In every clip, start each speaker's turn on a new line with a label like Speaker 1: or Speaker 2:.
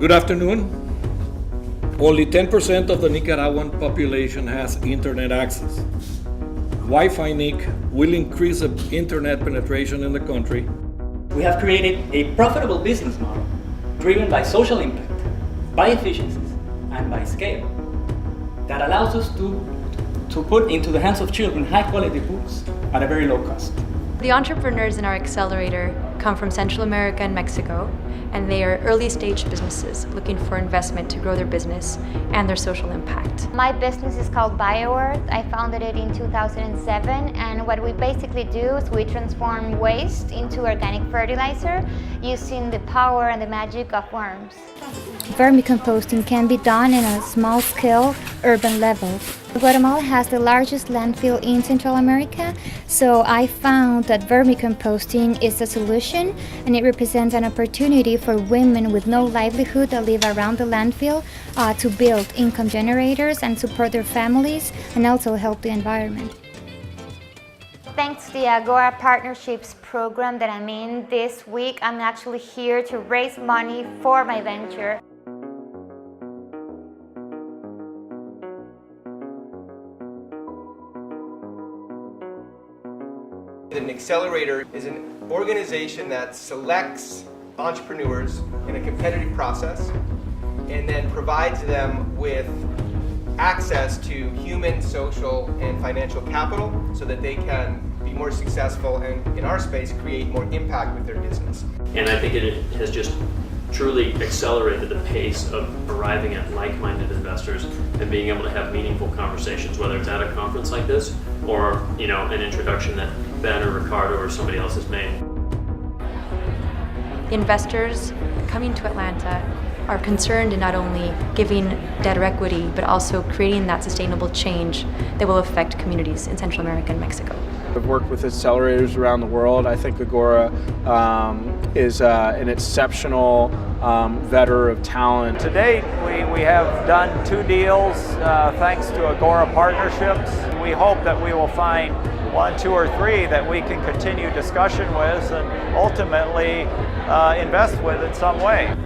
Speaker 1: Good afternoon. Only 10% of the Nicaraguan population has internet access. Wi-Fi NIC will increase the internet penetration in the country.
Speaker 2: We have created a profitable business model driven by social impact, by efficiencies, and by scale that allows us to put into the hands of children high-quality books at a very low cost.
Speaker 3: The entrepreneurs in our accelerator come from Central America and Mexico, and they are early-stage businesses looking for investment to grow their business and their social impact.
Speaker 4: My business is called BioEarth. I founded it in 2007, and what we basically do is we transform waste into organic fertilizer using the power and the magic of worms.
Speaker 5: Vermicomposting can be done in a small-scale, urban level. Guatemala has the largest landfill in Central America, so I found that vermicomposting is a solution, and it represents an opportunity for women with no livelihood that live around the landfill to build income generators and support their families and also help the environment.
Speaker 4: Thanks to the Agora Partnerships program that I'm in this week, I'm actually here to raise money for my venture.
Speaker 6: An accelerator is an organization that selects entrepreneurs in a competitive process and then provides them with access to human, social, and financial capital so that they can be more successful and, in our space, create more impact with their business.
Speaker 7: And I think it has just truly accelerated the pace of arriving at like-minded investors and being able to have meaningful conversations, whether it's at a conference like this or, an introduction that Ben or Ricardo or somebody else has made.
Speaker 3: The investors coming to Atlanta are concerned in not only giving debt or equity, but also creating that sustainable change that will affect communities in Central America and Mexico.
Speaker 8: I've worked with accelerators around the world. I think Agora is an exceptional vetter of talent.
Speaker 9: To date, we have done 2 deals thanks to Agora Partnerships. We hope that we will find 1, 2, or 3 that we can continue discussion with and ultimately invest with in some way.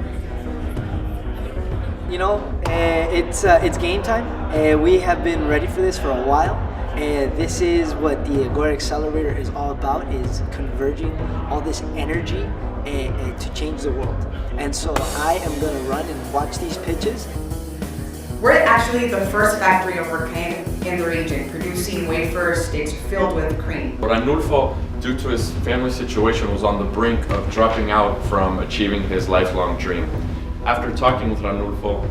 Speaker 10: It's game time. We have been ready for this for a while. And this is what the Agora Accelerator is all about, is converging all this energy and to change the world. And so I am going to run and watch these pitches.
Speaker 11: We're actually the first factory of her kind in the region, producing wafer sticks filled with cream.
Speaker 12: Ranulfo, due to his family situation, was on the brink of dropping out from achieving his lifelong dream. After talking with Ranulfo,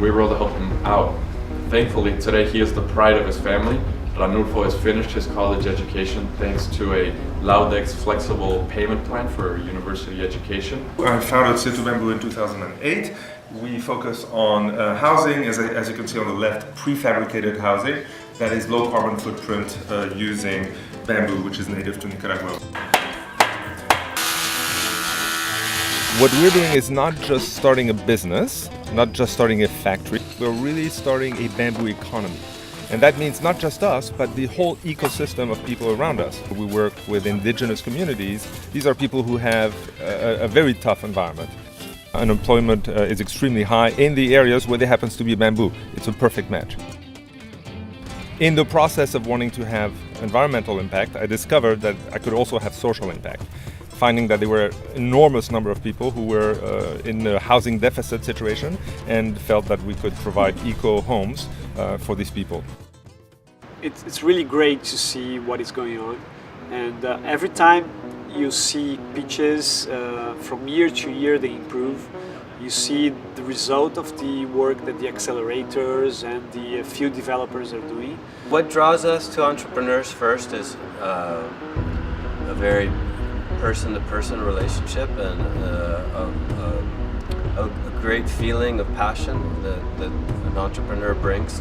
Speaker 12: we were able to help him out. Thankfully, today he is the pride of his family. Ranulfo has finished his college education thanks to a Laudex flexible payment plan for university education.
Speaker 13: I founded Situ Bamboo in 2008. We focus on housing, as you can see on the left, prefabricated housing that is low carbon footprint using bamboo, which is native to Nicaragua.
Speaker 14: What we're doing is not just starting a business, not just starting a factory, we're really starting a bamboo economy. And that means not just us, but the whole ecosystem of people around us. We work with indigenous communities. These are people who have a very tough environment. Unemployment is extremely high in the areas where there happens to be bamboo. It's a perfect match. In the process of wanting to have environmental impact, I discovered that I could also have social impact. Finding that there were an enormous number of people who were in a housing deficit situation and felt that we could provide eco-homes for these people.
Speaker 15: It's really great to see what is going on, and every time you see pitches from year to year they improve. You see the result of the work that the accelerators and the field developers are doing.
Speaker 16: What draws us to entrepreneurs first is a very person-to-person relationship and a great feeling of passion that an entrepreneur brings.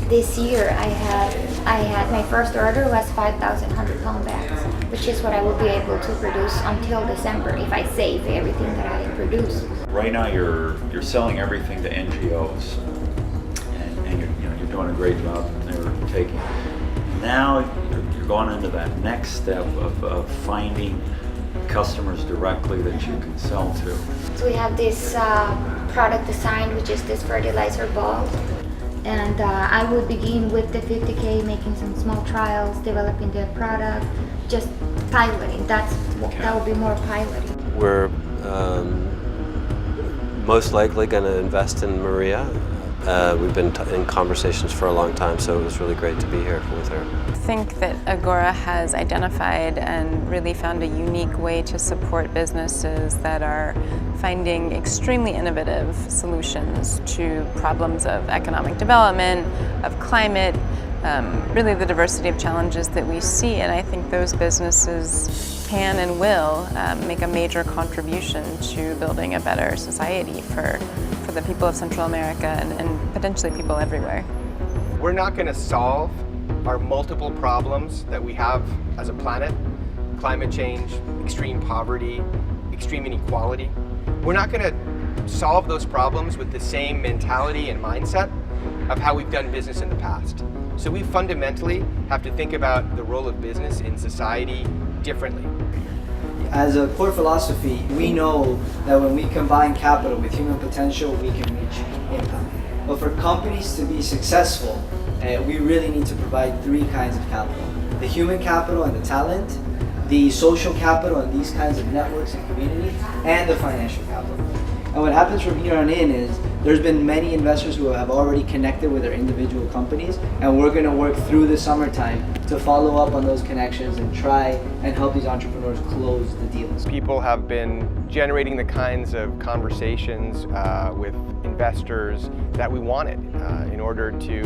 Speaker 5: This year I had my first order was 5,000 100-pound bags, which is what I will be able to produce until December if I save everything that I produce.
Speaker 17: Right now you're selling everything to NGOs, and you're doing a great job. They're taking. Now you're going into that next step of finding customers directly that you can sell to?
Speaker 5: So we have this product design, which is this fertilizer ball. And I would begin with the 50K, making some small trials, developing the product, just piloting. That would be more piloting.
Speaker 16: We're most likely going to invest in Maria. We've been in conversations for a long time, so it was really great to be here with her.
Speaker 18: I think that Agora has identified and really found a unique way to support businesses that are finding extremely innovative solutions to problems of economic development, of climate, really the diversity of challenges that we see. And I think those businesses can and will make a major contribution to building a better society for the people of Central America and potentially people everywhere.
Speaker 6: We're not going to solve our multiple problems that we have as a planet: climate change, extreme poverty, extreme inequality. We're not going to solve those problems with the same mentality and mindset of how we've done business in the past. So we fundamentally have to think about the role of business in society differently.
Speaker 10: As a core philosophy, we know that when we combine capital with human potential, we can reach impact. But for companies to be successful, we really need to provide three kinds of capital: the human capital and the talent, the social capital and these kinds of networks and community, and the financial capital. And what happens from here on in is there's been many investors who have already connected with their individual companies, and we're going to work through the summertime to follow up on those connections and try and help these entrepreneurs close the deals.
Speaker 6: People have been generating the kinds of conversations with investors that we wanted in order to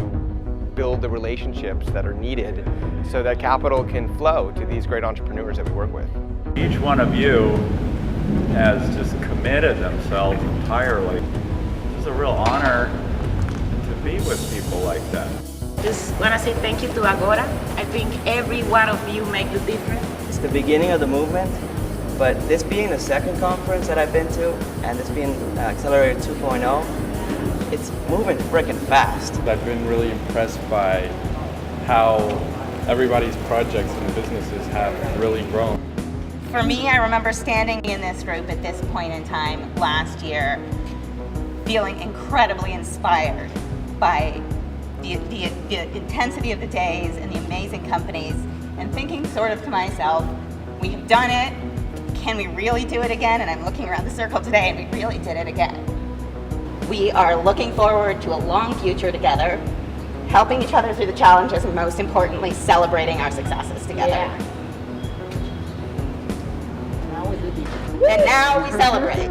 Speaker 6: build the relationships that are needed so that capital can flow to these great entrepreneurs that we work with.
Speaker 17: Each one of you has just committed themselves entirely. It's a real honor to be with people like that.
Speaker 19: Just want to say thank you to Agora. I think every one of you make the difference.
Speaker 20: It's the beginning of the movement, but this being the second conference that I've been to, and this being Accelerator 2.0, it's moving freaking fast.
Speaker 21: I've been really impressed by how everybody's projects and businesses have really grown.
Speaker 22: For me, I remember standing in this group at this point in time last year, feeling incredibly inspired by the intensity of the days and the amazing companies, and thinking sort of to myself, we have done it, can we really do it again? And I'm looking around the circle today and we really did it again. We are looking forward to a long future together, helping each other through the challenges, and most importantly, celebrating our successes together.
Speaker 19: Yeah.
Speaker 22: And now we celebrate.